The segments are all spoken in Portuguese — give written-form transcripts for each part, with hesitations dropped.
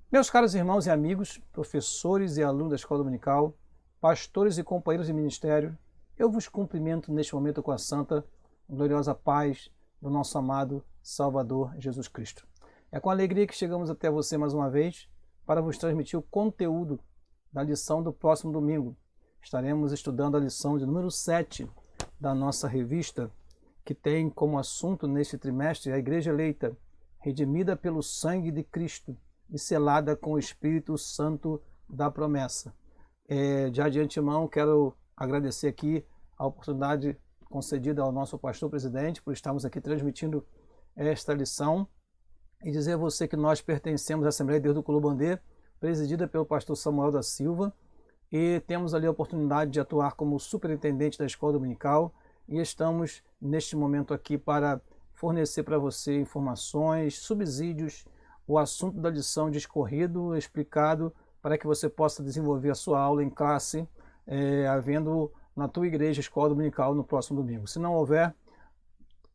Meus caros irmãos e amigos, professores e alunos da Escola Dominical, pastores e companheiros de ministério, eu vos cumprimento neste momento com a santa, gloriosa paz do nosso amado Salvador Jesus Cristo. É com alegria que chegamos até você mais uma vez para vos transmitir o conteúdo da lição do próximo domingo. Estaremos estudando a lição de número 7 da nossa revista, que tem como assunto neste trimestre a Igreja Eleita, redimida pelo sangue de Cristo e selada com o Espírito Santo da promessa. Já de antemão, quero agradecer aqui a oportunidade concedida ao nosso pastor presidente por estarmos aqui transmitindo esta lição e dizer a você que nós pertencemos à Assembleia de Deus do Culubandê, presidida pelo pastor Samuel da Silva, e temos ali a oportunidade de atuar como superintendente da Escola Dominical e estamos neste momento aqui para fornecer para você informações, subsídios, o assunto da lição discorrido, explicado, para que você possa desenvolver a sua aula em classe, havendo na tua igreja Escola Dominical no próximo domingo. Se não houver,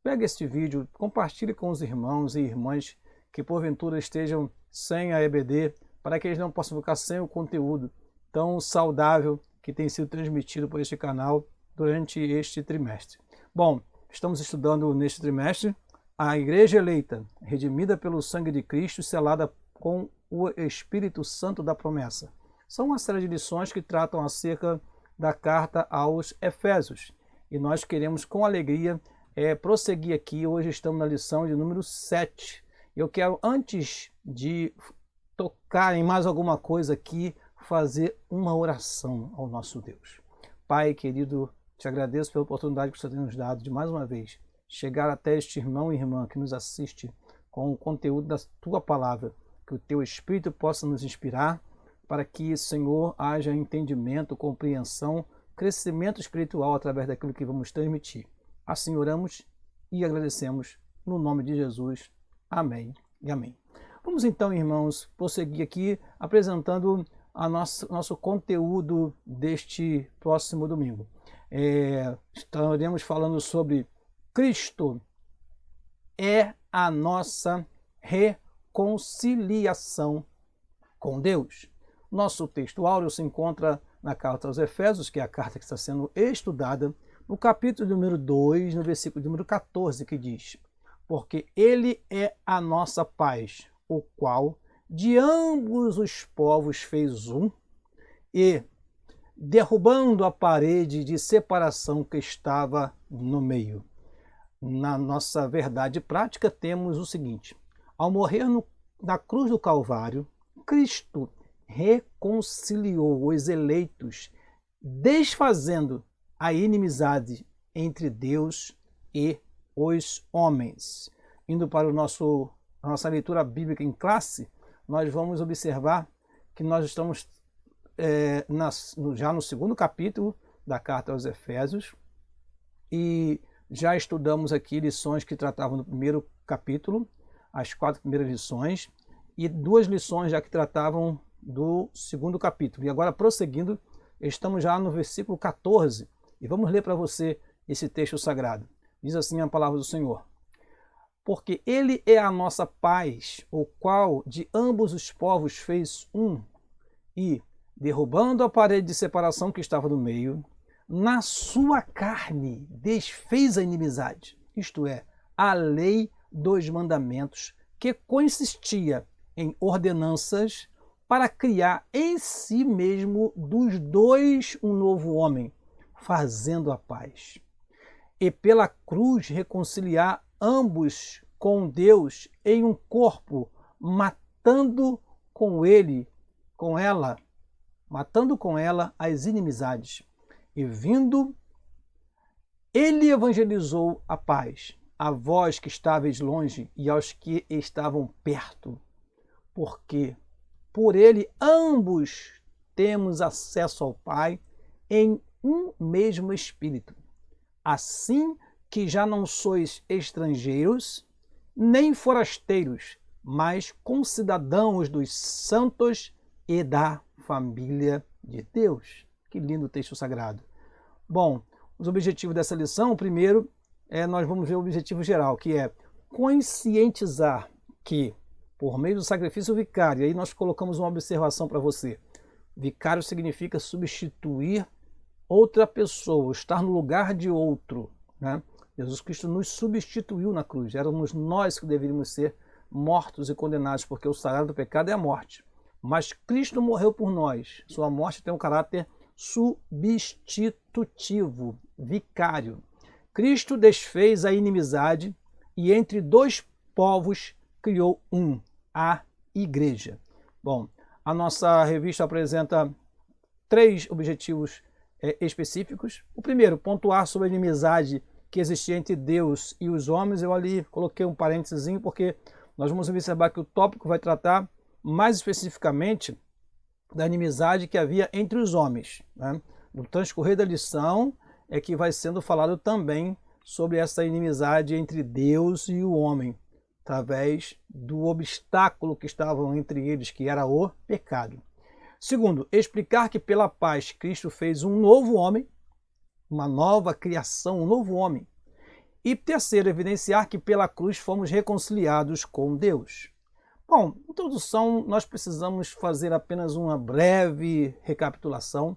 pega este vídeo, compartilhe com os irmãos e irmãs que porventura estejam sem a EBD, para que eles não possam ficar sem o conteúdo tão saudável que tem sido transmitido por este canal durante este trimestre. Bom, estamos estudando neste trimestre a Igreja Eleita, redimida pelo sangue de Cristo, selada com o Espírito Santo da promessa. São uma série de lições que tratam acerca da carta aos Efésios. E nós queremos, com alegria, prosseguir aqui. Hoje estamos na lição de número 7. Eu quero, antes de tocar em mais alguma coisa aqui, fazer uma oração ao nosso Deus. Pai querido, te agradeço pela oportunidade que você tem nos dado de mais uma vez chegar até este irmão e irmã que nos assiste com o conteúdo da tua palavra, que o teu Espírito possa nos inspirar para que, Senhor, haja entendimento, compreensão, crescimento espiritual através daquilo que vamos transmitir. Assim oramos e agradecemos no nome de Jesus. Amém e amém. Vamos então, irmãos, prosseguir aqui apresentando nosso conteúdo deste próximo domingo. Estaremos falando sobre Cristo é a nossa reconciliação com Deus. Nosso texto áureo se encontra na carta aos Efésios, que é a carta que está sendo estudada, no capítulo número 2, no versículo número 14, que diz: porque Ele é a nossa paz, o qual de ambos os povos fez um, e, derrubando a parede de separação que estava no meio. Na nossa verdade prática, temos o seguinte: ao morrer na cruz do Calvário, Cristo reconciliou os eleitos, desfazendo a inimizade entre Deus e os homens. Indo para a nossa leitura bíblica em classe, nós vamos observar que nós estamos já no segundo capítulo da carta aos Efésios e já estudamos aqui lições que tratavam do primeiro capítulo, as 4 primeiras lições, e 2 lições já que tratavam do segundo capítulo. E agora, prosseguindo, estamos já no versículo 14, e vamos ler para você esse texto sagrado. Diz assim a palavra do Senhor: porque Ele é a nossa paz, o qual de ambos os povos fez um, e, derrubando a parede de separação que estava no meio, na sua carne desfez a inimizade, isto é, a lei dos mandamentos, que consistia em ordenanças para criar em si mesmo dos dois um novo homem, fazendo a paz. E pela cruz reconciliar ambos com Deus em um corpo, matando com ela as inimizades. E vindo, ele evangelizou a paz, a vós que estáveis longe e aos que estavam perto, porque por ele ambos temos acesso ao Pai em um mesmo Espírito. Assim que já não sois estrangeiros, nem forasteiros, mas concidadãos dos santos e da família de Deus. Que lindo texto sagrado. Bom, os objetivos dessa lição, o primeiro, nós vamos ver o objetivo geral, que é conscientizar que por meio do sacrifício vicário. E aí nós colocamos uma observação para você. Vicário significa substituir outra pessoa, estar no lugar de outro, né? Jesus Cristo nos substituiu na cruz. Éramos nós que deveríamos ser mortos e condenados, porque o salário do pecado é a morte. Mas Cristo morreu por nós. Sua morte tem um caráter substitutivo, vicário. Cristo desfez a inimizade e entre dois povos criou um, a igreja. Bom, a nossa revista apresenta 3 objetivos específicos. O primeiro, pontuar sobre a inimizade que existia entre Deus e os homens. Eu ali coloquei um parênteses porque nós vamos observar que o tópico vai tratar mais especificamente da inimizade que havia entre os homens, né? No transcorrer da lição é que vai sendo falado também sobre essa inimizade entre Deus e o homem, através do obstáculo que estavam entre eles, que era o pecado. Segundo, explicar que pela paz Cristo fez um novo homem, uma nova criação, um novo homem. E terceiro, evidenciar que pela cruz fomos reconciliados com Deus. Bom, introdução, nós precisamos fazer apenas uma breve recapitulação.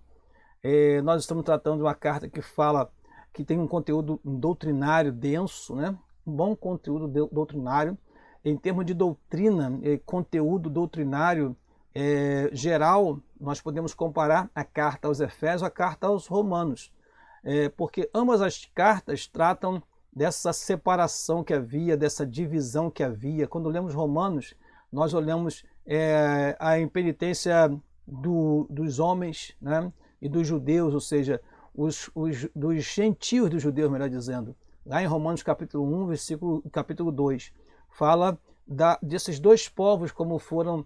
Nós estamos tratando de uma carta que fala que tem um conteúdo doutrinário denso, né? Um bom conteúdo doutrinário. Em termos de doutrina, conteúdo doutrinário geral, nós podemos comparar a carta aos Efésios à carta aos Romanos, porque ambas as cartas tratam dessa separação que havia, dessa divisão que havia. Quando lemos Romanos, nós olhamos a impenitência dos homens, né, e dos judeus, ou seja, dos gentios dos judeus, melhor dizendo. Lá em Romanos capítulo 1, capítulo 2, fala desses dois povos como foram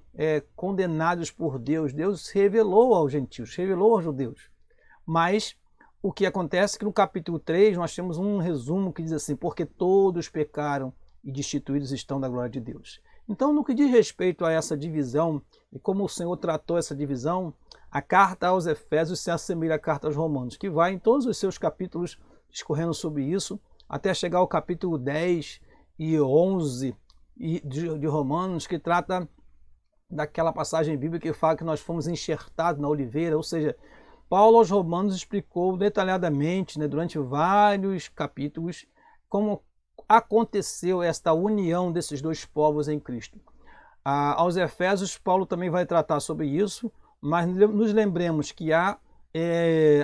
condenados por Deus. Deus revelou aos gentios, revelou aos judeus. Mas o que acontece é que no capítulo 3 nós temos um resumo que diz assim: porque todos pecaram e destituídos estão da glória de Deus. Então, no que diz respeito a essa divisão e como o Senhor tratou essa divisão, a carta aos Efésios se assemelha à carta aos Romanos, que vai em todos os seus capítulos discorrendo sobre isso, até chegar ao capítulo 10 e 11 de Romanos, que trata daquela passagem bíblica que fala que nós fomos enxertados na oliveira, ou seja, Paulo aos Romanos explicou detalhadamente, né, durante vários capítulos, como aconteceu esta união desses dois povos em Cristo. Aos Efésios, Paulo também vai tratar sobre isso, mas nos lembremos que há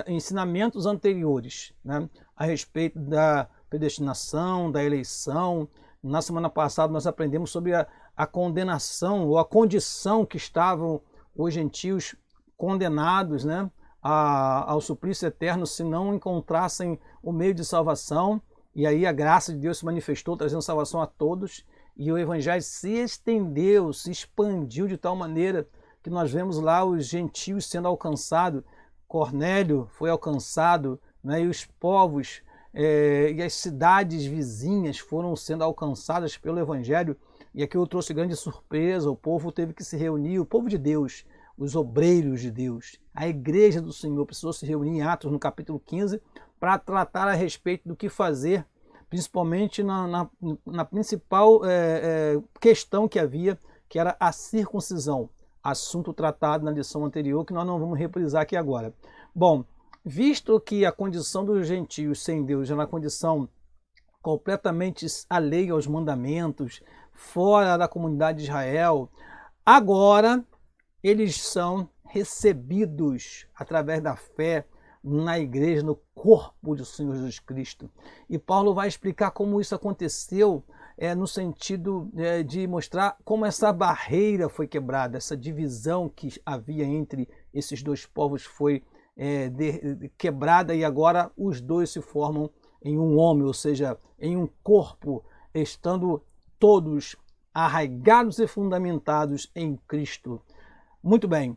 ensinamentos anteriores, né, a respeito da predestinação, da eleição. Na semana passada nós aprendemos sobre a condenação ou a condição que estavam os gentios condenados, né, ao suplício eterno se não encontrassem o meio de salvação. E aí a graça de Deus se manifestou, trazendo salvação a todos, e o evangelho se estendeu, se expandiu de tal maneira que nós vemos lá os gentios sendo alcançados. Cornélio foi alcançado, né, e os povos e as cidades vizinhas foram sendo alcançadas pelo evangelho. E aqui eu trouxe grande surpresa: o povo teve que se reunir, o povo de Deus, os obreiros de Deus, a igreja do Senhor precisou se reunir em Atos, no capítulo 15, para tratar a respeito do que fazer, principalmente na principal questão que havia, que era a circuncisão, assunto tratado na lição anterior, que nós não vamos reprisar aqui agora. Bom, visto que a condição dos gentios sem Deus era uma condição completamente alheia aos mandamentos, fora da comunidade de Israel, agora eles são recebidos através da fé na igreja, no corpo do Senhor Jesus Cristo. E Paulo vai explicar como isso aconteceu, no sentido de mostrar como essa barreira foi quebrada, essa divisão que havia entre esses dois povos foi quebrada, e agora os dois se formam em um homem, ou seja, em um corpo, estando todos arraigados e fundamentados em Cristo. Muito bem.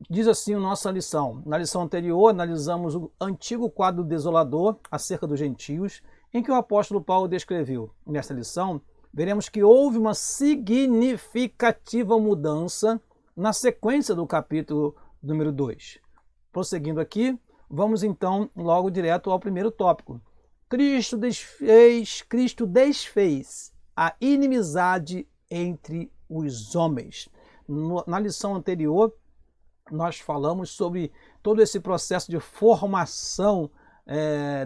Diz assim a nossa lição. Na lição anterior, analisamos o antigo quadro desolador acerca dos gentios, em que o apóstolo Paulo descreveu. Nesta lição, veremos que houve uma significativa mudança na sequência do capítulo número 2. Prosseguindo aqui, vamos então logo direto ao primeiro tópico. Cristo desfez a inimizade entre os homens. Na lição anterior, nós falamos sobre todo esse processo de formação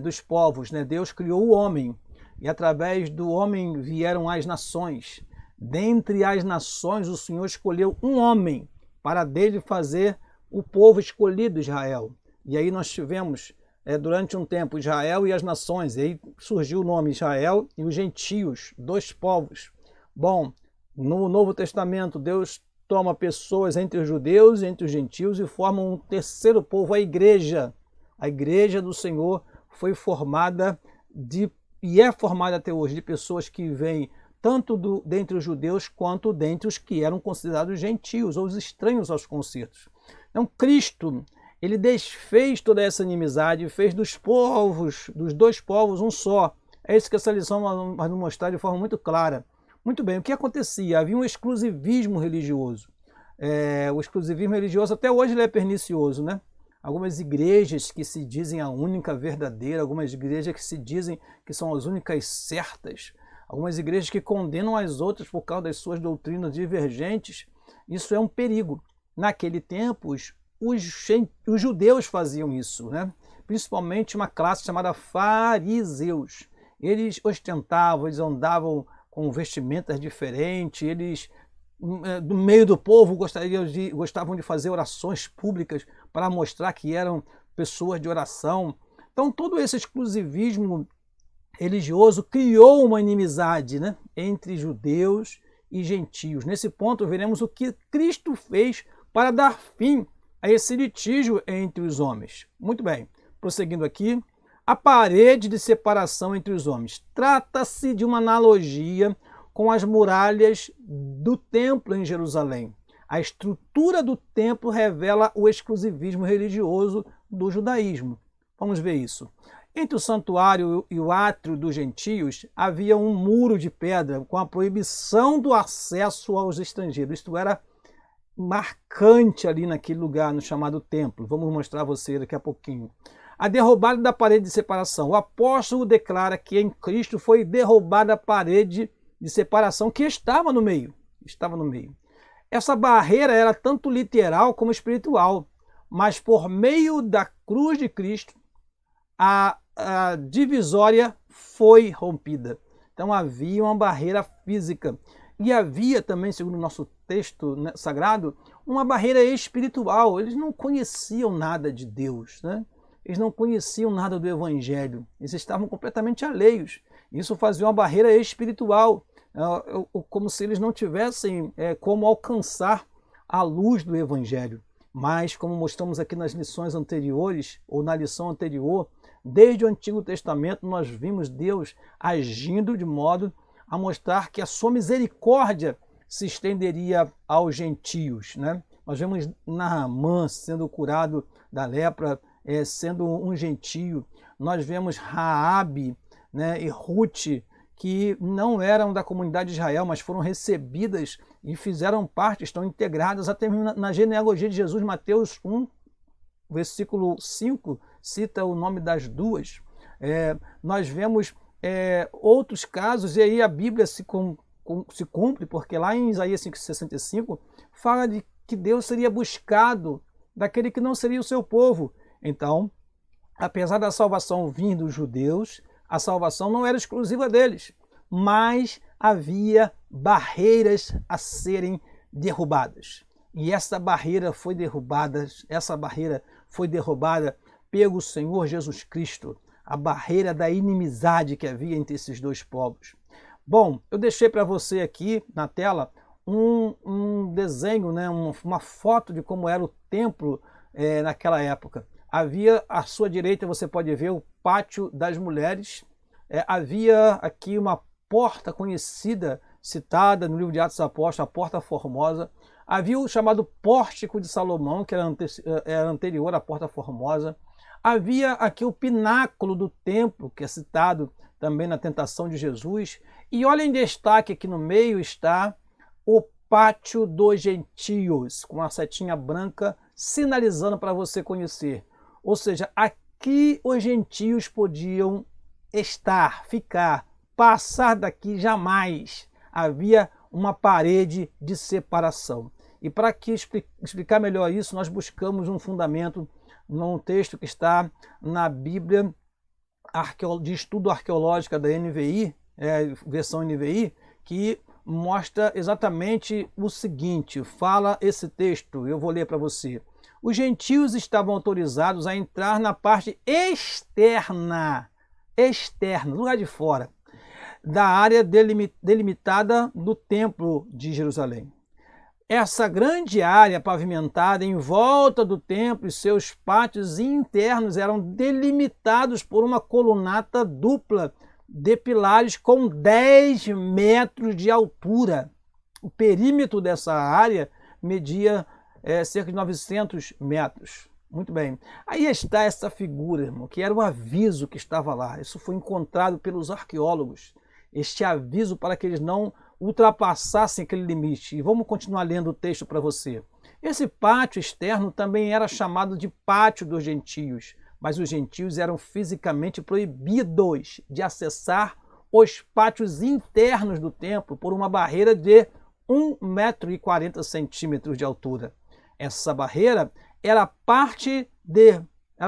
dos povos, né? Deus criou o homem e através do homem vieram as nações. Dentre as nações, o Senhor escolheu um homem para dele fazer o povo escolhido, Israel. E aí nós tivemos, durante um tempo, Israel e as nações. E aí surgiu o nome Israel e os gentios, dois povos. Bom, no Novo Testamento, Deus toma pessoas entre os judeus e entre os gentios e forma um terceiro povo, a igreja. A igreja do Senhor foi formada e é formada até hoje de pessoas que vêm tanto dentre os judeus quanto dentre os que eram considerados gentios ou os estranhos aos concertos. Então Cristo, ele desfez toda essa inimizade, fez dos dois povos um só. É isso que essa lição vai nos mostrar de forma muito clara. Muito bem, o que acontecia? Havia um exclusivismo religioso. O exclusivismo religioso até hoje ele é pernicioso, né? Algumas igrejas que se dizem a única verdadeira, algumas igrejas que se dizem que são as únicas certas, algumas igrejas que condenam as outras por causa das suas doutrinas divergentes. Isso é um perigo. Naquele tempo, os judeus faziam isso, né? Principalmente uma classe chamada fariseus. Eles ostentavam, eles andavam com vestimentas diferentes, eles, do meio do povo, gostavam de fazer orações públicas para mostrar que eram pessoas de oração. Então, todo esse exclusivismo religioso criou uma inimizade, né, entre judeus e gentios. Nesse ponto, veremos o que Cristo fez para dar fim a esse litígio entre os homens. Muito bem, prosseguindo aqui. A parede de separação entre os homens. Trata-se de uma analogia com as muralhas do templo em Jerusalém. A estrutura do templo revela o exclusivismo religioso do judaísmo. Vamos ver isso. Entre o santuário e o átrio dos gentios havia um muro de pedra com a proibição do acesso aos estrangeiros. Isto era marcante ali naquele lugar, no chamado templo. Vamos mostrar a você daqui a pouquinho. A derrubada da parede de separação. O apóstolo declara que em Cristo foi derrubada a parede de separação que estava no meio. Estava no meio. Essa barreira era tanto literal como espiritual, mas por meio da cruz de Cristo, a divisória foi rompida. Então havia uma barreira física. E havia também, segundo o nosso texto sagrado, uma barreira espiritual. Eles não conheciam nada de Deus, né? Eles não conheciam nada do Evangelho, eles estavam completamente alheios. Isso fazia uma barreira espiritual, como se eles não tivessem como alcançar a luz do Evangelho. Mas, como mostramos aqui nas lições anteriores, ou na lição anterior, desde o Antigo Testamento nós vimos Deus agindo de modo a mostrar que a sua misericórdia se estenderia aos gentios, né? Nós vemos Naamã sendo curado da lepra, sendo um gentio. Nós vemos Raabe, né, e Ruth, que não eram da comunidade de Israel, mas foram recebidas e fizeram parte, estão integradas até na genealogia de Jesus. Mateus 1, versículo 5, cita o nome das duas. Nós vemos outros casos, e aí a Bíblia se cumpre, porque lá em Isaías 5,65 fala de que Deus seria buscado daquele que não seria o seu povo. Então, apesar da salvação vir dos judeus, a salvação não era exclusiva deles, mas havia barreiras a serem derrubadas. E essa barreira foi derrubada pelo Senhor Jesus Cristo, a barreira da inimizade que havia entre esses dois povos. Bom, eu deixei para você aqui na tela um desenho, né, uma foto de como era o templo naquela época. Havia à sua direita, você pode ver o pátio das mulheres. Havia aqui uma porta conhecida, citada no livro de Atos dos Apóstolos, a Porta Formosa. Havia o chamado Pórtico de Salomão, que era anterior à Porta Formosa. Havia aqui o pináculo do templo, que é citado também na tentação de Jesus. E olha em destaque aqui no meio está o Pátio dos Gentios, com a setinha branca sinalizando para você conhecer. Ou seja, aqui os gentios podiam estar, ficar, passar daqui jamais. Havia uma parede de separação. E para que explicar melhor isso, nós buscamos um fundamento num texto que está na Bíblia de Estudo Arqueológica da NVI, versão NVI, que mostra exatamente o seguinte, fala esse texto, eu vou ler para você. Os gentios estavam autorizados a entrar na parte externa, do lado de fora, da área delimitada do Templo de Jerusalém. Essa grande área pavimentada em volta do templo e seus pátios internos eram delimitados por uma colunata dupla de pilares com 10 metros de altura. O perímetro dessa área media cerca de 900 metros. Muito bem. Aí está essa figura, irmão, que era o aviso que estava lá. Isso foi encontrado pelos arqueólogos. Este aviso para que eles não ultrapassassem aquele limite. E vamos continuar lendo o texto para você. Esse pátio externo também era chamado de pátio dos gentios, mas os gentios eram fisicamente proibidos de acessar os pátios internos do templo por uma barreira de 1,40 m de altura. Essa barreira era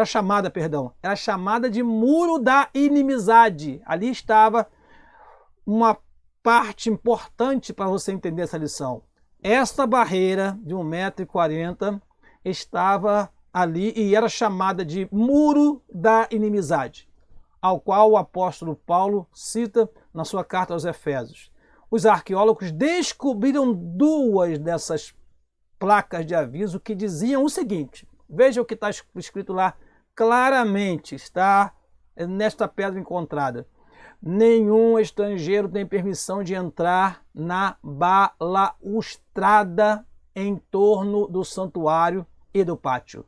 chamada de Muro da Inimizade. Ali estava uma parte importante para você entender essa lição. Essa barreira de 1,40 m estava ali e era chamada de Muro da Inimizade, ao qual o apóstolo Paulo cita na sua carta aos Efésios. Os arqueólogos descobriram 2 dessas placas de aviso que diziam o seguinte, veja o que está escrito lá claramente, está nesta pedra encontrada. Nenhum estrangeiro tem permissão de entrar na balaustrada em torno do santuário e do pátio.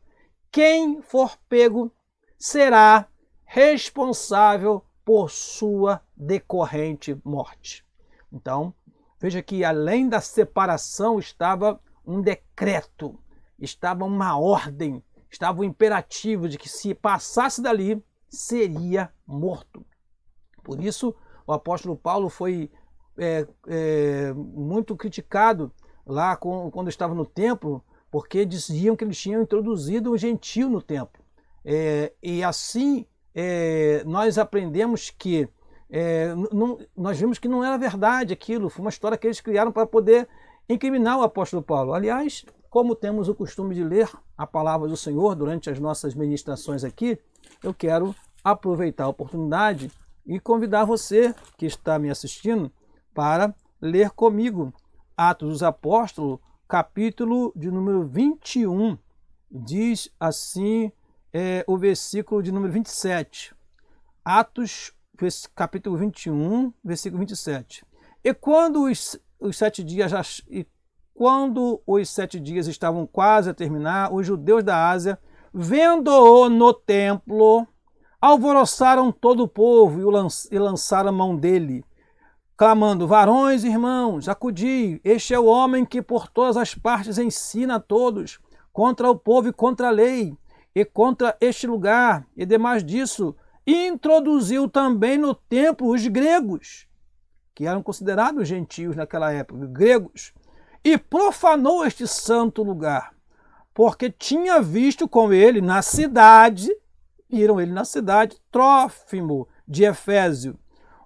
Quem for pego será responsável por sua decorrente morte. Então, veja que além da separação estava um decreto, estava uma ordem, estava um imperativo de que se passasse dali, seria morto. Por isso, o apóstolo Paulo foi muito criticado lá quando estava no templo, porque diziam que eles tinham introduzido o gentio no templo. E assim, nós aprendemos que, nós vimos que não era verdade aquilo, foi uma história que eles criaram para poder incriminar o apóstolo Paulo. Aliás, como temos o costume de ler a palavra do Senhor durante as nossas ministrações aqui, eu quero aproveitar a oportunidade e convidar você que está me assistindo para ler comigo Atos dos Apóstolos, capítulo de número 21, diz assim o versículo de número 27. Atos, capítulo 21, versículo 27. E quando os 7 dias estavam quase a terminar, os judeus da Ásia, vendo-o no templo, alvoroçaram todo o povo e lançaram a mão dele, clamando, varões, irmãos, acudi, este é o homem que por todas as partes ensina a todos, contra o povo e contra a lei, e contra este lugar, e demais disso, introduziu também no templo os gregos, que eram considerados gentios naquela época, gregos, e profanou este santo lugar, porque tinha visto com ele na cidade, Trófimo de Efésio,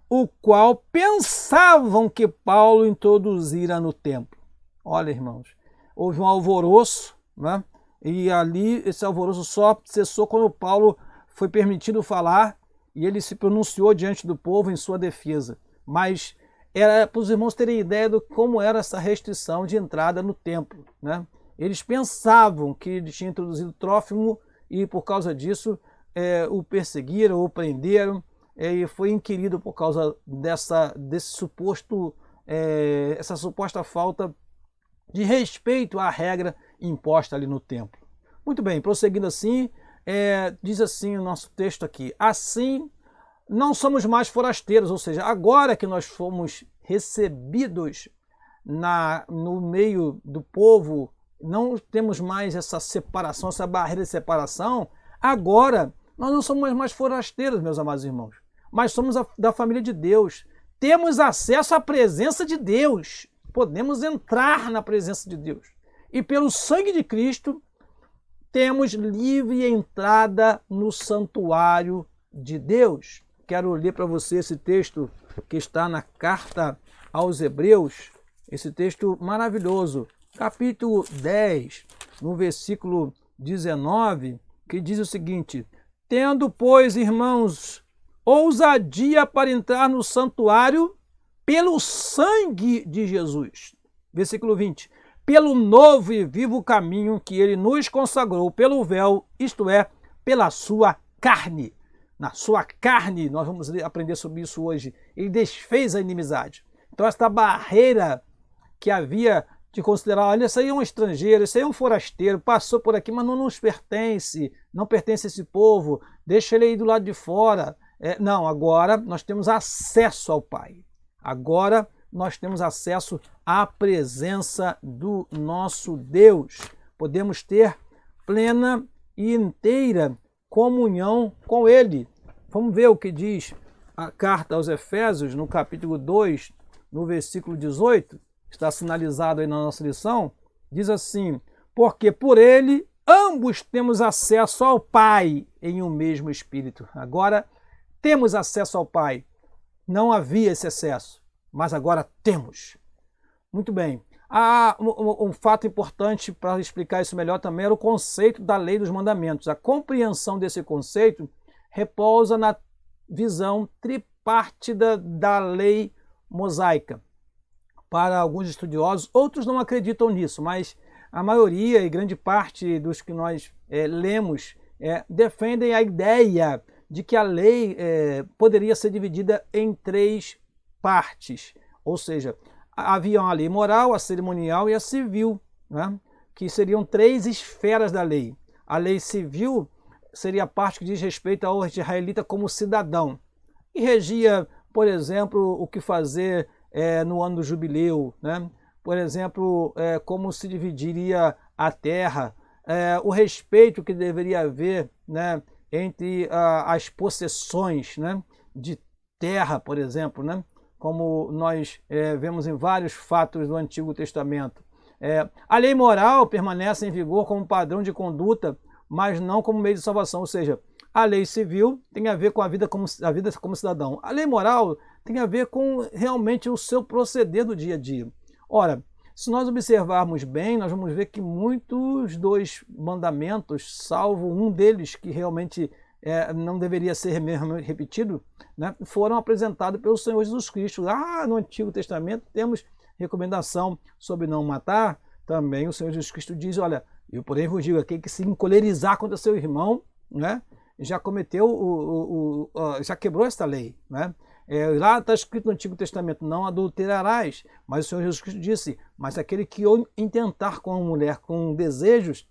o qual pensavam que Paulo introduzira no templo. Olha, irmãos, houve um alvoroço, né? E ali esse alvoroço só cessou quando Paulo foi permitido falar e ele se pronunciou diante do povo em sua defesa. Mas era para os irmãos terem ideia de como era essa restrição de entrada no templo, né? Eles pensavam que ele tinha introduzido Trófimo e por causa disso o perseguiram, o prenderam, e foi inquirido por causa essa suposta falta de respeito à regra imposta ali no templo. Muito bem, prosseguindo assim, diz assim o nosso texto aqui, assim não somos mais forasteiros, ou seja, agora que nós fomos recebidos no meio do povo, não temos mais essa separação, essa barreira de separação, agora nós não somos mais forasteiros, meus amados irmãos, mas somos da família de Deus. Temos acesso à presença de Deus. podemos entrar na presença de Deus. E pelo sangue de Cristo, temos livre entrada no santuário de Deus. Quero ler para você esse texto que está na carta aos Hebreus, esse texto maravilhoso, capítulo 10, no versículo 19, que diz o seguinte: tendo, pois, irmãos, ousadia para entrar no santuário pelo sangue de Jesus. Versículo 20. Pelo novo e vivo caminho que ele nos consagrou pelo véu, isto é, pela sua carne. Na sua carne, nós vamos aprender sobre isso hoje. Ele desfez a inimizade. Então, esta barreira que havia de considerar, olha, isso aí é um estrangeiro, isso aí é um forasteiro, passou por aqui, mas não nos pertence, não pertence a esse povo, deixa ele aí do lado de fora. Não, agora nós temos acesso ao Pai. Agora nós temos acesso à presença do nosso Deus. Podemos ter plena e inteira comunhão com Ele. Vamos ver o que diz a carta aos Efésios, no capítulo 2, no versículo 18, está sinalizado aí na nossa lição, diz assim: porque por Ele ambos temos acesso ao Pai em um mesmo Espírito. Agora temos acesso ao Pai. Não havia esse acesso, mas agora temos. Muito bem. Um fato importante para explicar isso melhor também era o conceito da lei dos mandamentos. A compreensão desse conceito repousa na visão tripartida da lei mosaica. Para alguns estudiosos, outros não acreditam nisso, mas a maioria e grande parte dos que nós lemos defendem a ideia de que a lei poderia ser dividida em três partes, ou seja, havia a lei moral, a cerimonial e a civil, né? Que seriam três esferas da lei. A lei civil seria a parte que diz respeito ao israelita como cidadão e regia, por exemplo, o que fazer no ano do jubileu, né? Por exemplo, como se dividiria a terra, o respeito que deveria haver, né, entre as possessões, né, de terra, por exemplo, né, como nós vemos em vários fatos do Antigo Testamento. A lei moral permanece em vigor como padrão de conduta, mas não como meio de salvação, ou seja, a lei civil tem a ver com a vida como cidadão. A lei moral tem a ver com realmente o seu proceder do dia a dia. Ora, se nós observarmos bem, nós vamos ver que muitos dos mandamentos, salvo um deles que realmente não deveria ser repetido, né, foram apresentados pelo Senhor Jesus Cristo. Lá no Antigo Testamento temos recomendação sobre não matar. Também o Senhor Jesus Cristo diz, olha, eu porém vos digo aqui que se encolerizar contra seu irmão, né, já cometeu, já quebrou esta lei, né? Lá está escrito no Antigo Testamento, não adulterarás, mas o Senhor Jesus Cristo disse, mas aquele que intentar com a mulher com desejos,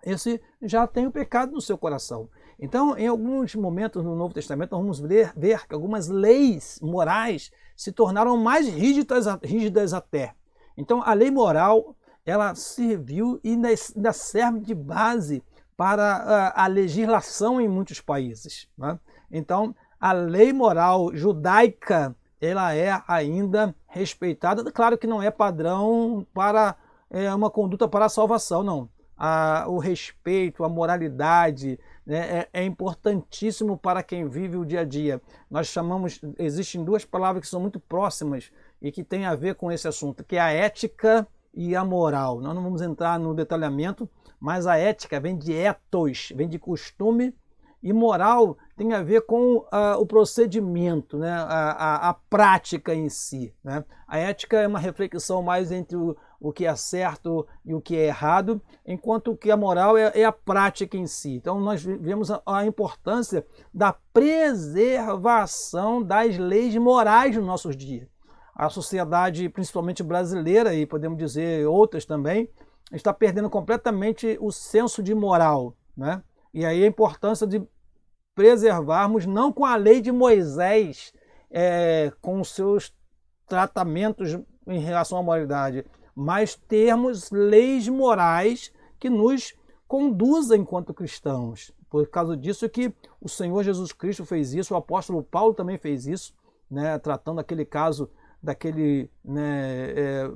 esse já tem o pecado no seu coração. Então, em alguns momentos no Novo Testamento, nós vamos ver que algumas leis morais se tornaram mais rígidas até. Então, a lei moral, ela serviu e ainda serve de base para a legislação em muitos países, né? Então, a lei moral judaica, ela é ainda respeitada. Claro que não é padrão para uma conduta para a salvação, não. O respeito, a moralidade, né, é importantíssimo para quem vive o dia a dia. Nós chamamos, existem duas palavras que são muito próximas e que têm a ver com esse assunto, que é a ética e a moral. Nós não vamos entrar no detalhamento, mas a ética vem de ethos, vem de costume, e moral tem a ver com o procedimento, né? A prática em si, né? A ética é uma reflexão mais entre o que é certo e o que é errado, enquanto que a moral é a prática em si. Então nós vemos a importância da preservação das leis morais nos nossos dias. A sociedade, principalmente brasileira, e podemos dizer outras também, está perdendo completamente o senso de moral, né? E aí a importância de preservarmos, não com a lei de Moisés, com os seus tratamentos em relação à moralidade, mas termos leis morais que nos conduzem enquanto cristãos. Por causa disso que o Senhor Jesus Cristo fez isso, o apóstolo Paulo também fez isso, né, tratando aquele caso daquele, né,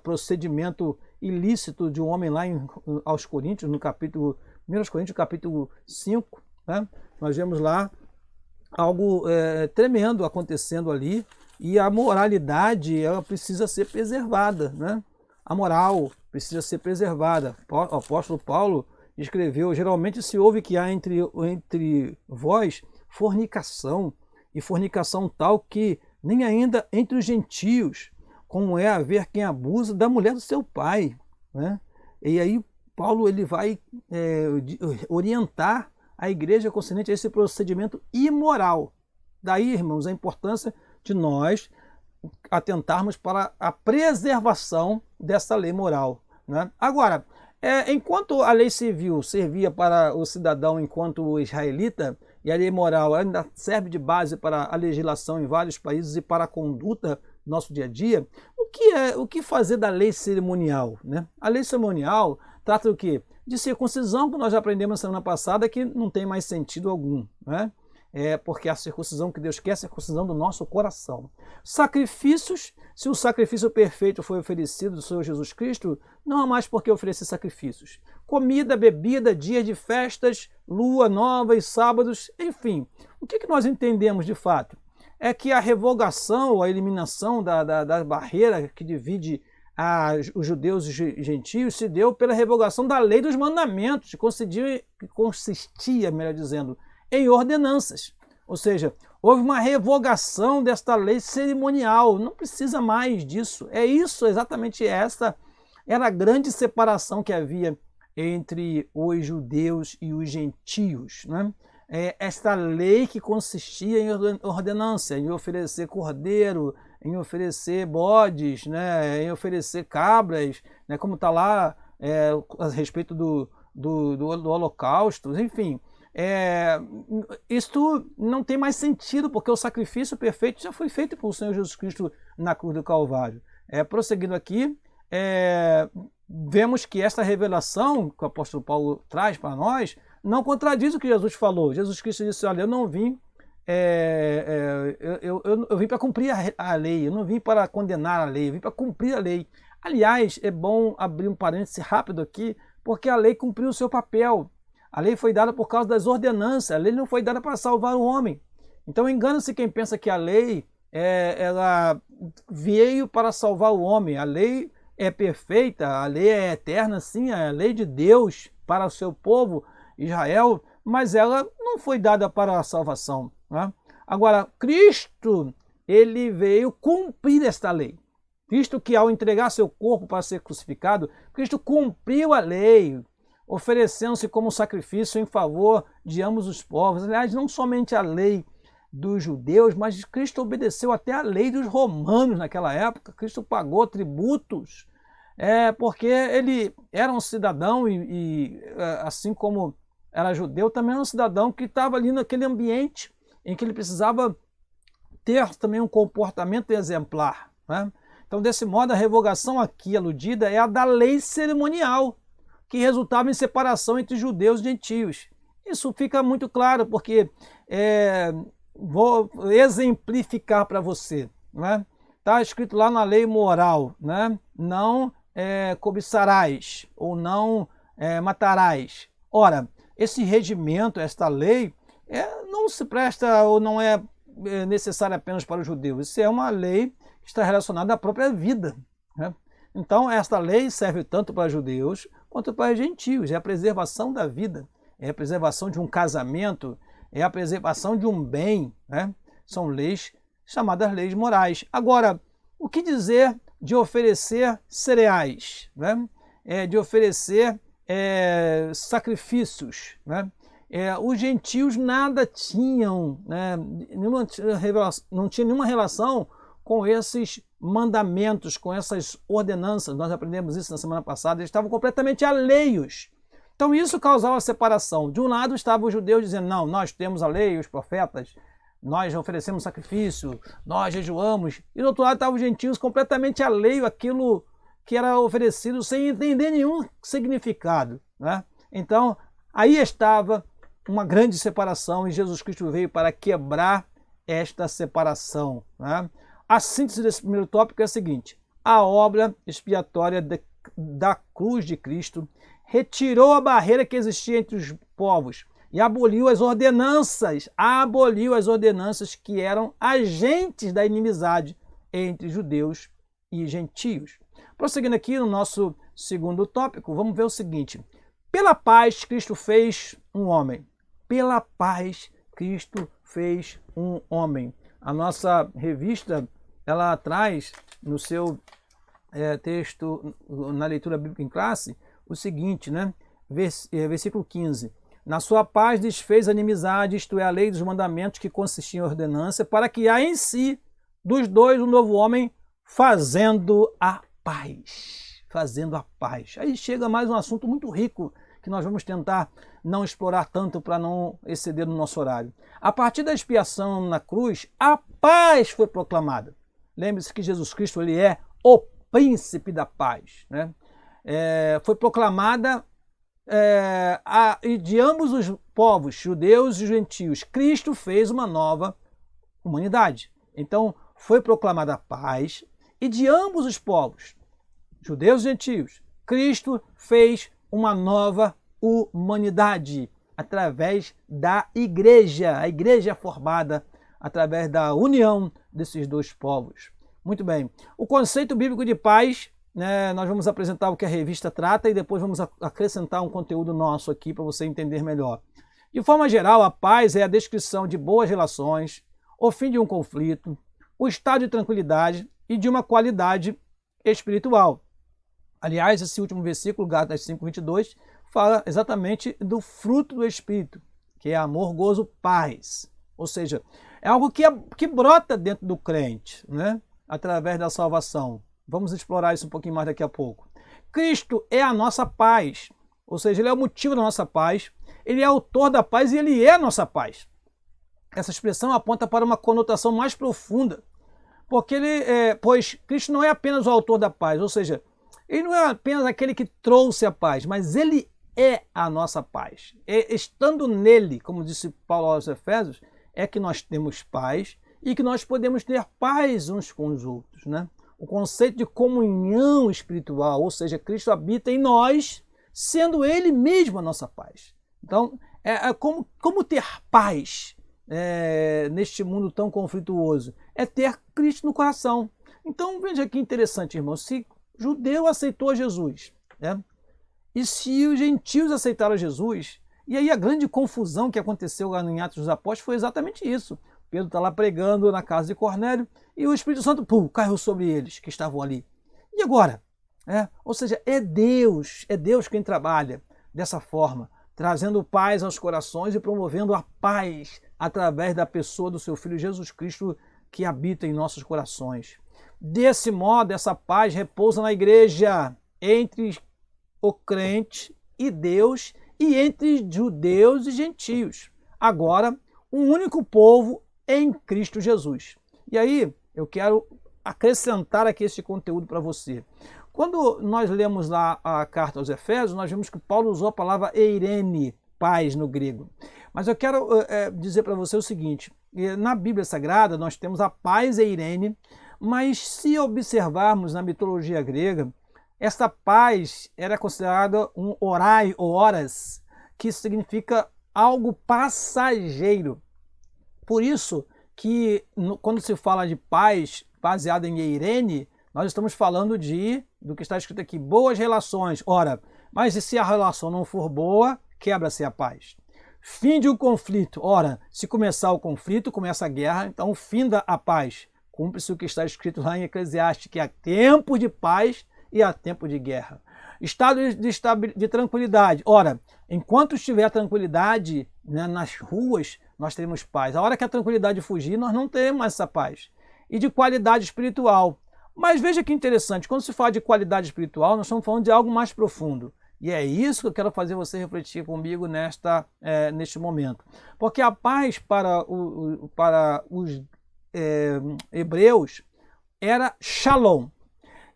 procedimento ilícito de um homem lá aos Coríntios, no capítulo 1 Coríntios, capítulo 5, né? Nós vemos lá algo tremendo acontecendo ali, e a moralidade ela precisa ser preservada, né? A moral precisa ser preservada. O apóstolo Paulo escreveu: geralmente se ouve que há entre vós fornicação, e fornicação tal que nem ainda entre os gentios, como é haver quem abusa da mulher do seu pai, né? E aí Paulo ele vai orientar a igreja concernente a esse procedimento imoral. Daí, irmãos, a importância de nós atentarmos para a preservação dessa lei moral, né? Agora, enquanto a lei civil servia para o cidadão enquanto israelita, e a lei moral ainda serve de base para a legislação em vários países e para a conduta do nosso dia a dia, o que fazer da lei cerimonial, né? A lei cerimonial trata do quê? De circuncisão, que nós já aprendemos na semana passada, que não tem mais sentido algum, né? Porque a circuncisão que Deus quer é a circuncisão do nosso coração. Sacrifícios, se o sacrifício perfeito foi oferecido do Senhor Jesus Cristo, não há mais por que oferecer sacrifícios. Comida, bebida, dias de festas, lua nova e sábados, enfim. O que nós entendemos de fato? É que a revogação, a eliminação da barreira que divide os judeus e os gentios se deu pela revogação da lei dos mandamentos, que consistia, melhor dizendo, em ordenanças. Ou seja, houve uma revogação desta lei cerimonial, não precisa mais disso. Exatamente essa era a grande separação que havia entre os judeus e os gentios, né? Esta lei que consistia em ordenança, em oferecer cordeiro, em oferecer bodes, né, em oferecer cabras, né, como está lá a respeito do holocausto, enfim. Isto não tem mais sentido, porque o sacrifício perfeito já foi feito pelo Senhor Jesus Cristo na cruz do Calvário. Prosseguindo aqui, vemos que esta revelação que o apóstolo Paulo traz para nós não contradiz o que Jesus falou. Jesus Cristo disse: olha, eu não vim eu vim para cumprir a lei, eu não vim para condenar a lei, eu vim para cumprir a lei. Aliás, é bom abrir um parêntese rápido aqui, porque a lei cumpriu o seu papel. A lei foi dada por causa das ordenanças, a lei não foi dada para salvar o homem. Então engana-se quem pensa que a lei ela veio para salvar o homem. A lei é perfeita, a lei é eterna, sim, é a lei de Deus para o seu povo, Israel, mas ela não foi dada para a salvação, né? Agora, Cristo, ele veio cumprir esta lei. Cristo que ao entregar seu corpo para ser crucificado, Cristo cumpriu a lei, oferecendo-se como sacrifício em favor de ambos os povos. Aliás, não somente a lei dos judeus, mas Cristo obedeceu até a lei dos romanos naquela época. Cristo pagou tributos, porque ele era um cidadão e assim como era judeu, também era um cidadão que estava ali naquele ambiente em que ele precisava ter também um comportamento exemplar, né? Então, desse modo, a revogação aqui aludida é a da lei cerimonial, que resultava em separação entre judeus e gentios. Isso fica muito claro, porque vou exemplificar para você, né? Está escrito lá na lei moral, né? Não cobiçarás ou não matarás. Ora, esse regimento, esta lei, não se presta ou não é necessária apenas para os judeus. Isso é uma lei que está relacionada à própria vida, né? Então, esta lei serve tanto para judeus quanto para gentios. É a preservação da vida, é a preservação de um casamento, é a preservação de um bem, né? São leis chamadas leis morais. Agora, o que dizer de oferecer cereais, né? De oferecer sacrifícios, né? Os gentios nada tinham, né? Não tinha nenhuma relação com esses mandamentos, com essas ordenanças. Nós aprendemos isso na semana passada. Eles estavam completamente alheios. Então isso causava separação. De um lado estavam os judeus dizendo: não, nós temos a lei, os profetas, nós oferecemos sacrifício, nós jejuamos. E do outro lado estavam os gentios completamente alheios àquilo que era oferecido sem entender nenhum significado, né? Então aí estava uma grande separação, e Jesus Cristo veio para quebrar esta separação, né? a síntese desse primeiro tópico é a seguinte: a obra expiatória da cruz de Cristo retirou a barreira que existia entre os povos e aboliu as ordenanças que eram agentes da inimizade entre judeus e gentios. Prosseguindo aqui no nosso segundo tópico, vamos ver o seguinte: pela paz Cristo fez um homem. Pela paz Cristo fez um homem. A nossa revista, ela traz no seu texto, na leitura bíblica em classe, o seguinte, né? Versículo 15. Na sua paz desfez a inimizade, isto é, a lei dos mandamentos que consistia em ordenança, para que há em si, dos dois, um novo homem, fazendo a paz. Fazendo a paz. Aí chega mais um assunto muito rico, que nós vamos tentar não explorar tanto para não exceder no nosso horário. A partir da expiação na cruz, a paz foi proclamada. Lembre-se que Jesus Cristo ele é o príncipe da paz, né? Foi proclamada e de ambos os povos, judeus e gentios, Cristo fez uma nova humanidade. Então, foi proclamada a paz e de ambos os povos, judeus e gentios, Cristo fez uma nova humanidade através da igreja. A igreja é formada através da união desses dois povos. Muito bem. O conceito bíblico de paz, né, nós vamos apresentar o que a revista trata e depois vamos acrescentar um conteúdo nosso aqui para você entender melhor. De forma geral, a paz é a descrição de boas relações, o fim de um conflito, o estado de tranquilidade e de uma qualidade espiritual. Aliás, esse último versículo, Gálatas 5:22, fala exatamente do fruto do Espírito, que é amor, gozo, paz. Ou seja, é algo que brota dentro do crente, né? Através da salvação. Vamos explorar isso um pouquinho mais daqui a pouco. Cristo é a nossa paz, ou seja, ele é o motivo da nossa paz, ele é autor da paz e ele é a nossa paz. Essa expressão aponta para uma conotação mais profunda, porque pois Cristo não é apenas o autor da paz, ou seja, ele não é apenas aquele que trouxe a paz, mas ele é a nossa paz. Estando nele, como disse Paulo aos Efésios, é que nós temos paz e que nós podemos ter paz uns com os outros, né? O conceito de comunhão espiritual, ou seja, Cristo habita em nós, sendo ele mesmo a nossa paz. Então, como ter paz neste mundo tão conflituoso? É ter Cristo no coração. Então, veja que interessante, irmão, se judeu aceitou Jesus, né? E se os gentios aceitaram Jesus, e aí a grande confusão que aconteceu lá em Atos dos Apóstolos foi exatamente isso. Pedro está lá pregando na casa de Cornélio e o Espírito Santo caiu sobre eles que estavam ali. E agora? Ou seja, é Deus quem trabalha dessa forma, trazendo paz aos corações e promovendo a paz através da pessoa do seu Filho Jesus Cristo que habita em nossos corações. Desse modo, essa paz repousa na igreja, entre o crente e Deus e entre judeus e gentios. Agora, um único povo em Cristo Jesus. E aí, eu quero acrescentar aqui esse conteúdo para você. Quando nós lemos lá a carta aos Efésios, nós vimos que Paulo usou a palavra eirene, paz no grego. Mas eu quero dizer para você o seguinte, na Bíblia Sagrada nós temos a paz eirene, mas se observarmos na mitologia grega, essa paz era considerada um orai ou horas, que significa algo passageiro. Por isso que quando se fala de paz baseada em eirene, nós estamos falando do que está escrito aqui, boas relações. Ora, mas e se a relação não for boa, quebra-se a paz. Fim de um conflito. Ora, se começar o conflito, começa a guerra, então finda a paz. Cumpre-se o que está escrito lá em Eclesiastes, que há tempo de paz e há tempo de guerra. Estado de tranquilidade. Ora, enquanto estiver tranquilidade, né, nas ruas, nós teremos paz. A hora que a tranquilidade fugir, nós não teremos essa paz. E de qualidade espiritual. Mas veja que interessante, quando se fala de qualidade espiritual, nós estamos falando de algo mais profundo. E é isso que eu quero fazer você refletir comigo neste momento. Porque a paz para os hebreus era shalom.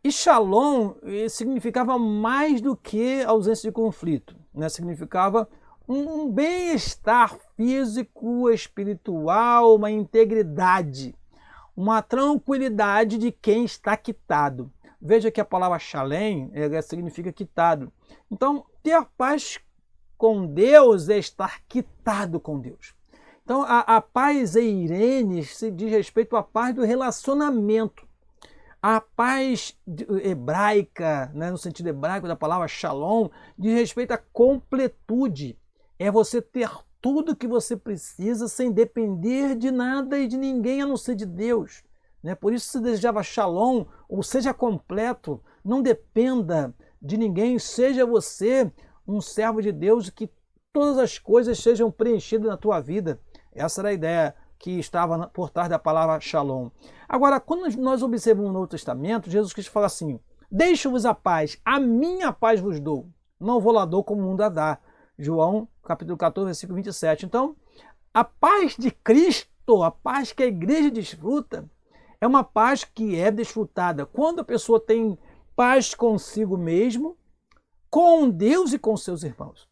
E shalom significava mais do que ausência de conflito, né? Significava um bem-estar físico, espiritual, uma integridade. uma tranquilidade de quem está quitado. Veja que a palavra shalem significa quitado. Então, ter paz com Deus é estar quitado com Deus. Então, a paz eirene se diz respeito à paz do relacionamento. A paz hebraica, né, no sentido hebraico da palavra shalom, diz respeito à completude. É você ter tudo que você precisa sem depender de nada e de ninguém a não ser de Deus. Né? Por isso se desejava shalom, ou seja completo, não dependa de ninguém, seja você um servo de Deus, que todas as coisas sejam preenchidas na tua vida. Essa era a ideia que estava por trás da palavra shalom. Agora, quando nós observamos no Novo Testamento, Jesus Cristo fala assim: deixo-vos a paz, a minha paz vos dou, não vou lá dou como o mundo a dá. João, capítulo 14, versículo 27. Então, a paz de Cristo, a paz que a igreja desfruta, é uma paz que é desfrutada quando a pessoa tem paz consigo mesmo, com Deus e com seus irmãos.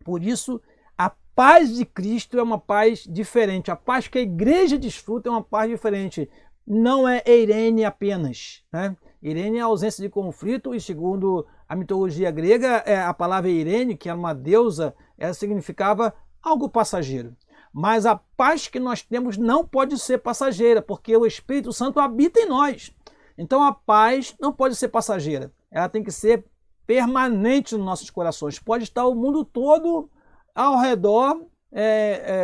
Por isso, a paz de Cristo é uma paz diferente. A paz que a igreja desfruta é uma paz diferente. Não é eirene apenas. Né? Eirene é a ausência de conflito, e segundo a mitologia grega, a palavra Eirene, que era uma deusa, ela significava algo passageiro. Mas a paz que nós temos não pode ser passageira, porque o Espírito Santo habita em nós. Então a paz não pode ser passageira. Ela tem que ser permanente nos nossos corações. Pode estar o mundo todo ao redor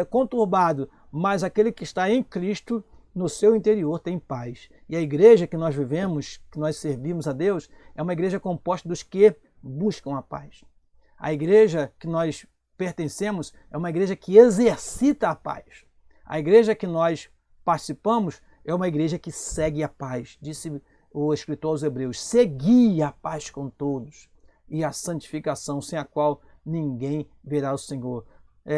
conturbado, mas aquele que está em Cristo, no seu interior tem paz. E a igreja que nós vivemos, que nós servimos a Deus, é uma igreja composta dos que buscam a paz. A igreja que nós pertencemos é uma igreja que exercita a paz. A igreja que nós participamos é uma igreja que segue a paz. Disse o escritor aos Hebreus: segui a paz com todos e a santificação, sem a qual ninguém verá o Senhor.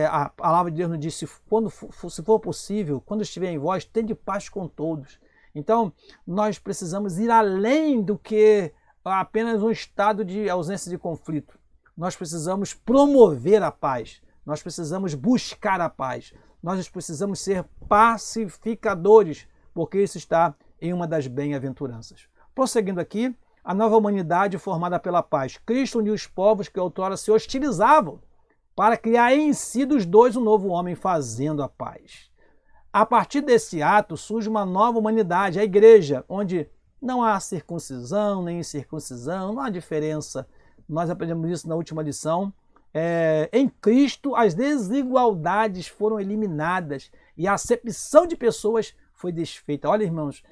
A palavra de Deus nos diz: se for possível, quando estiver em vós, tende paz com todos. Então, nós precisamos ir além do que apenas um estado de ausência de conflito. Nós precisamos promover a paz. Nós precisamos buscar a paz. Nós precisamos ser pacificadores, porque isso está em uma das bem-aventuranças. Prosseguindo aqui, a nova humanidade formada pela paz. Cristo uniu os povos que outrora se hostilizavam para criar em si dos dois um novo homem, fazendo a paz. A partir desse ato surge uma nova humanidade, a igreja, onde não há circuncisão nem incircuncisão, não há diferença. Nós aprendemos isso na última lição. Em Cristo, as desigualdades foram eliminadas e a acepção de pessoas foi desfeita. Olha, irmãos,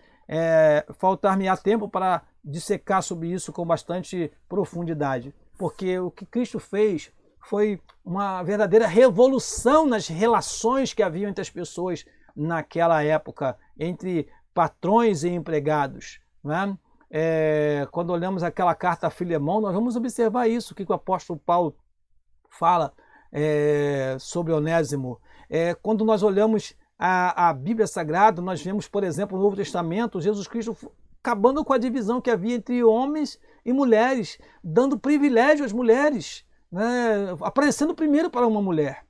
faltar-me-á tempo para dissecar sobre isso com bastante profundidade, porque o que Cristo fez foi uma verdadeira revolução nas relações que haviam entre as pessoas naquela época, entre patrões e empregados. Né? Quando olhamos aquela carta a Filemão, nós vamos observar isso, o que o apóstolo Paulo fala sobre Onésimo. Quando nós olhamos a Bíblia Sagrada, nós vemos, por exemplo, no Novo Testamento, Jesus Cristo acabando com a divisão que havia entre homens e mulheres, dando privilégio às mulheres, né? Aparecendo primeiro para uma mulher.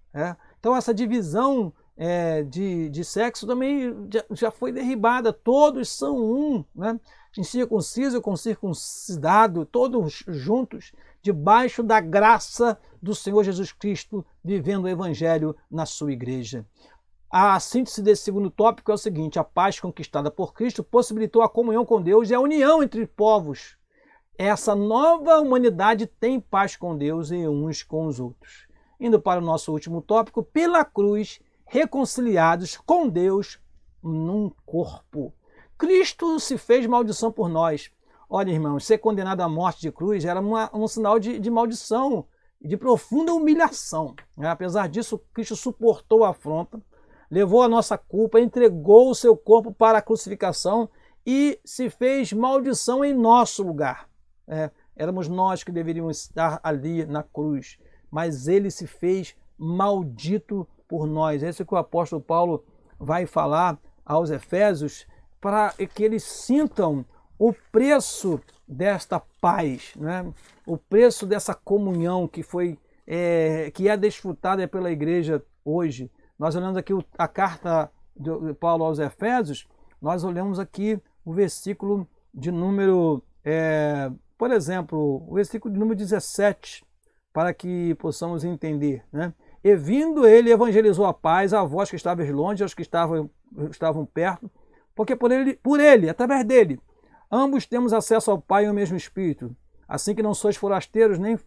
Então essa divisão de sexo também já foi derribada, todos são um, né? Incircunciso com circuncidado, todos juntos, debaixo da graça do Senhor Jesus Cristo, vivendo o Evangelho na sua igreja. A síntese desse segundo tópico é o seguinte: a paz conquistada por Cristo possibilitou a comunhão com Deus e a união entre povos. Essa nova humanidade tem paz com Deus e uns com os outros. Indo para o nosso último tópico, pela cruz, reconciliados com Deus num corpo. Cristo se fez maldição por nós. Olha, irmãos, ser condenado à morte de cruz era um sinal de maldição, de profunda humilhação. Apesar disso, Cristo suportou a afronta, levou a nossa culpa, entregou o seu corpo para a crucificação e se fez maldição em nosso lugar. Éramos nós que deveríamos estar ali na cruz, mas ele se fez maldito por nós. É isso que o apóstolo Paulo vai falar aos Efésios, para que eles sintam o preço desta paz, né? O preço dessa comunhão que é desfrutada pela igreja hoje. Nós olhamos aqui a carta de Paulo aos Efésios, nós olhamos aqui o versículo de número, por exemplo, o versículo de número 17, para que possamos entender, né? E vindo ele, evangelizou a paz a vós que estavais longe, aos que estavam perto, porque por ele, através dele, ambos temos acesso ao Pai e ao mesmo Espírito. Assim que não sois forasteiros, nem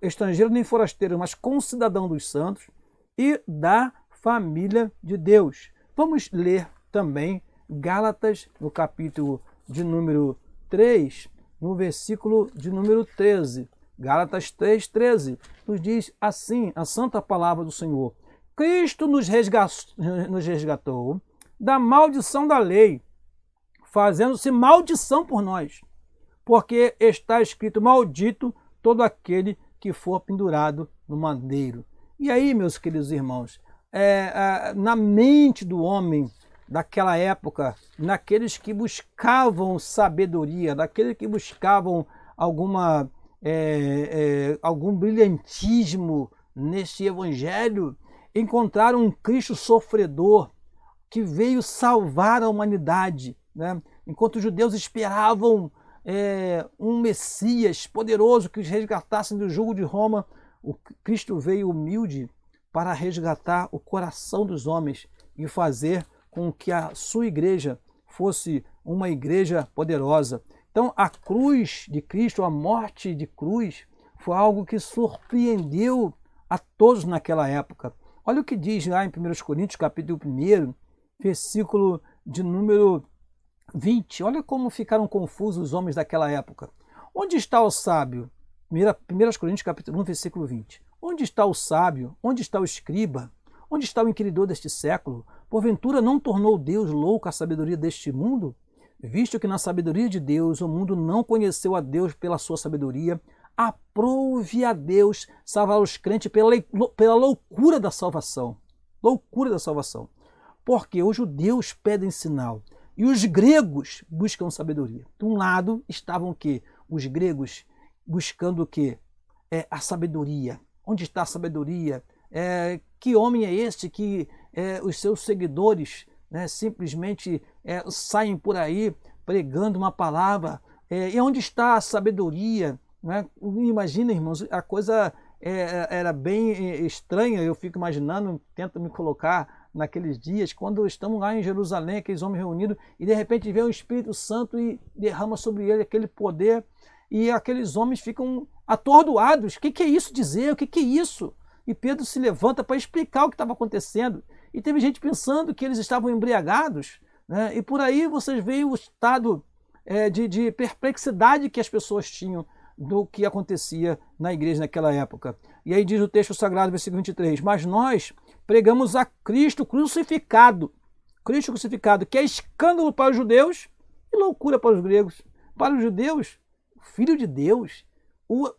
estrangeiros, nem forasteiros, mas concidadão dos santos e da família de Deus. Vamos ler também Gálatas, no capítulo de número 3, no versículo de número 13. Gálatas 3:13 nos diz assim, a santa palavra do Senhor: Cristo nos resgatou da maldição da lei, fazendo-se maldição por nós, porque está escrito: maldito todo aquele que for pendurado no madeiro. E aí, meus queridos irmãos, na mente do homem daquela época, naqueles que buscavam sabedoria, daqueles que buscavam algum brilhantismo neste evangelho, encontraram um Cristo sofredor que veio salvar a humanidade, né? Enquanto os judeus esperavam um Messias poderoso que os resgatasse do jugo de Roma, o Cristo veio humilde para resgatar o coração dos homens e fazer com que a sua igreja fosse uma igreja poderosa. Então, a cruz de Cristo, a morte de cruz, foi algo que surpreendeu a todos naquela época. Olha o que diz lá em 1 Coríntios, capítulo 1, versículo de número 20. Olha como ficaram confusos os homens daquela época. Onde está o sábio? 1 Coríntios, capítulo 1, versículo 20. Onde está o sábio? Onde está o escriba? Onde está o inquiridor deste século? Porventura não tornou Deus louco a sabedoria deste mundo? Visto que na sabedoria de Deus o mundo não conheceu a Deus pela sua sabedoria, aprove a Deus salvar os crentes pela loucura da salvação. Loucura da salvação. Porque os judeus pedem sinal e os gregos buscam sabedoria. De um lado estavam o quê? Os gregos buscando o quê? A sabedoria. Onde está a sabedoria? Que homem é este que os seus seguidores, né, simplesmente saem por aí pregando uma palavra? E onde está a sabedoria? Né? Imagina, irmãos, a coisa era bem estranha. Eu fico imaginando, tento me colocar naqueles dias, quando estamos lá em Jerusalém, aqueles homens reunidos, e de repente vem o Espírito Santo e derrama sobre ele aquele poder, e aqueles homens ficam atordoados. O que é isso dizer? O que é isso? E Pedro se levanta para explicar o que estava acontecendo. E teve gente pensando que eles estavam embriagados, né? E por aí vocês veem o estado de perplexidade que as pessoas tinham do que acontecia na igreja naquela época. E aí diz o texto sagrado, versículo 23, mas nós pregamos a Cristo crucificado, que é escândalo para os judeus e loucura para os gregos. Para os judeus, o Filho de Deus, o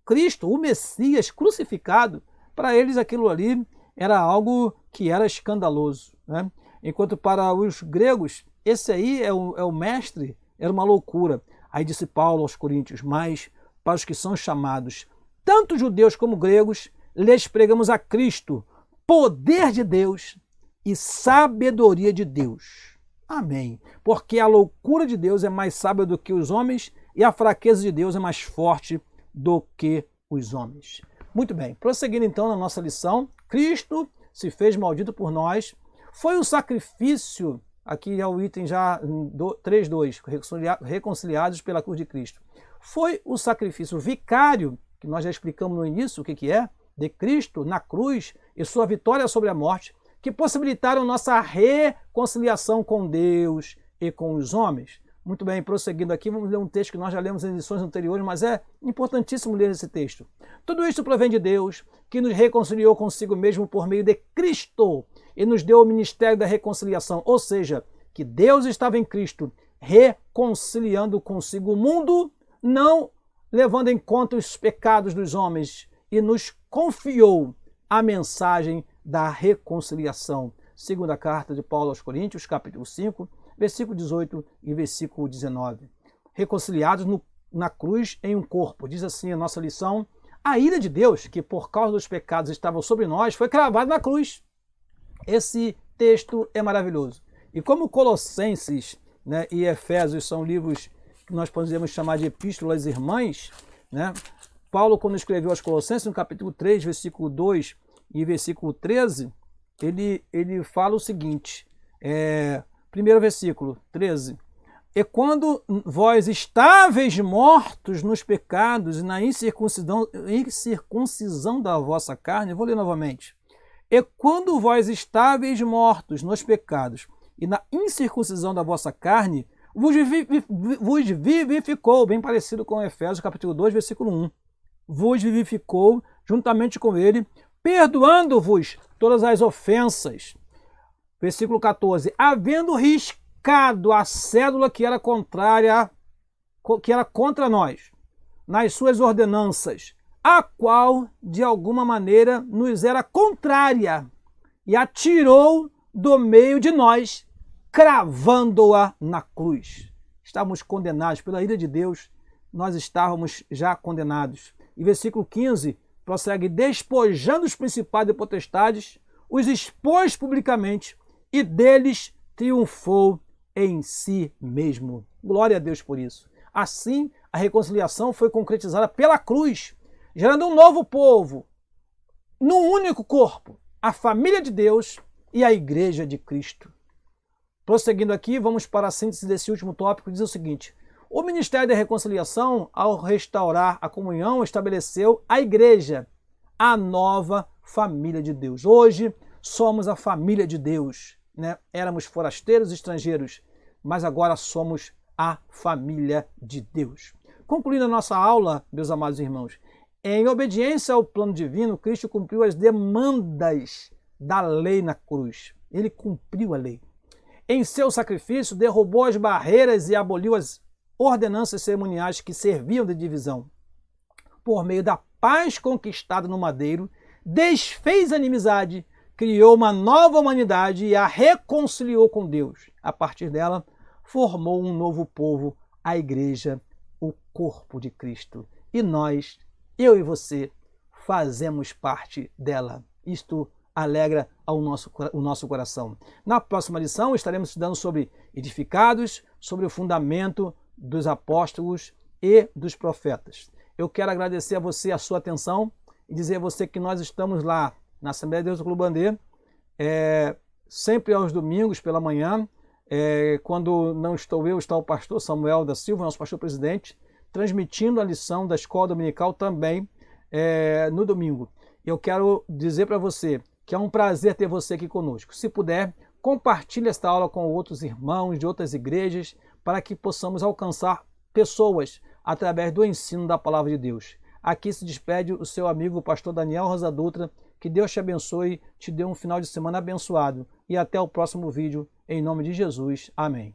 Cristo, o Messias crucificado, para eles aquilo ali era algo que era escandaloso, né? Enquanto para os gregos, esse aí é o mestre, era uma loucura. Aí disse Paulo aos Coríntios, mas para os que são chamados, tanto judeus como gregos, lhes pregamos a Cristo, poder de Deus e sabedoria de Deus. Amém. Porque a loucura de Deus é mais sábia do que os homens e a fraqueza de Deus é mais forte do que os homens. Muito bem, prosseguindo então na nossa lição, Cristo se fez maldito por nós, foi o sacrifício, aqui é o item já 3.2, reconciliados pela cruz de Cristo. Foi o sacrifício vicário, que nós já explicamos no início o que é, de Cristo na cruz e sua vitória sobre a morte, que possibilitaram nossa reconciliação com Deus e com os homens. Muito bem, prosseguindo aqui, vamos ler um texto que nós já lemos em edições anteriores, mas é importantíssimo ler esse texto. Tudo isto provém de Deus, que nos reconciliou consigo mesmo por meio de Cristo e nos deu o ministério da reconciliação, ou seja, que Deus estava em Cristo reconciliando consigo o mundo, não levando em conta os pecados dos homens, e nos confiou a mensagem da reconciliação. Segunda carta de Paulo aos Coríntios, capítulo 5, versículo 18 e versículo 19. Reconciliados na cruz em um corpo. Diz assim a nossa lição, a ira de Deus, que por causa dos pecados estavam sobre nós, foi cravada na cruz. Esse texto é maravilhoso. E como Colossenses, né, e Efésios são livros que nós podemos chamar de epístolas irmãs, né? Paulo, quando escreveu aos Colossenses, no capítulo 3, versículo 2 e versículo 13, ele fala o seguinte, primeiro versículo, 13, e quando vós estáveis mortos nos pecados e na incircuncisão da vossa carne, vou ler novamente, e quando vós estáveis mortos nos pecados e na incircuncisão da vossa carne, vos vivificou, bem parecido com Efésios capítulo 2, versículo 1, vos vivificou juntamente com ele, perdoando-vos todas as ofensas. Versículo 14, havendo riscado a cédula que era contra nós, nas suas ordenanças, a qual, de alguma maneira, nos era contrária, e a tirou do meio de nós, cravando-a na cruz. Estávamos condenados pela ira de Deus, nós estávamos já condenados. E versículo 15 prossegue, despojando os principados e potestades, os expôs publicamente e deles triunfou em si mesmo. Glória a Deus por isso. Assim, a reconciliação foi concretizada pela cruz, gerando um novo povo, num único corpo, a família de Deus e a igreja de Cristo. Prosseguindo aqui, vamos para a síntese desse último tópico, diz o seguinte, o Ministério da Reconciliação, ao restaurar a comunhão, estabeleceu a igreja, a nova família de Deus. Hoje somos a família de Deus, né? Éramos forasteiros, estrangeiros, mas agora somos a família de Deus. Concluindo a nossa aula, meus amados irmãos, em obediência ao plano divino, Cristo cumpriu as demandas da lei na cruz. Ele cumpriu a lei. Em seu sacrifício, derrubou as barreiras e aboliu as ordenanças cerimoniais que serviam de divisão. Por meio da paz conquistada no madeiro, desfez a inimizade, criou uma nova humanidade e a reconciliou com Deus. A partir dela, formou um novo povo, a igreja, o corpo de Cristo. E nós, eu e você, fazemos parte dela. Isto alegra o nosso coração. Na próxima lição estaremos estudando sobre edificados, sobre o fundamento dos apóstolos e dos profetas. Eu quero agradecer a você a sua atenção e dizer a você que nós estamos lá na Assembleia de Deus do Clube Bandê, sempre aos domingos pela manhã, quando não estou eu, está o pastor Samuel da Silva, nosso pastor presidente, transmitindo a lição da escola dominical também no domingo. Eu quero dizer para você que é um prazer ter você aqui conosco. Se puder, compartilhe esta aula com outros irmãos de outras igrejas para que possamos alcançar pessoas através do ensino da palavra de Deus. Aqui se despede o seu amigo, o pastor Daniel Rosa Dutra. Que Deus te abençoe, te dê um final de semana abençoado. E até o próximo vídeo, em nome de Jesus. Amém.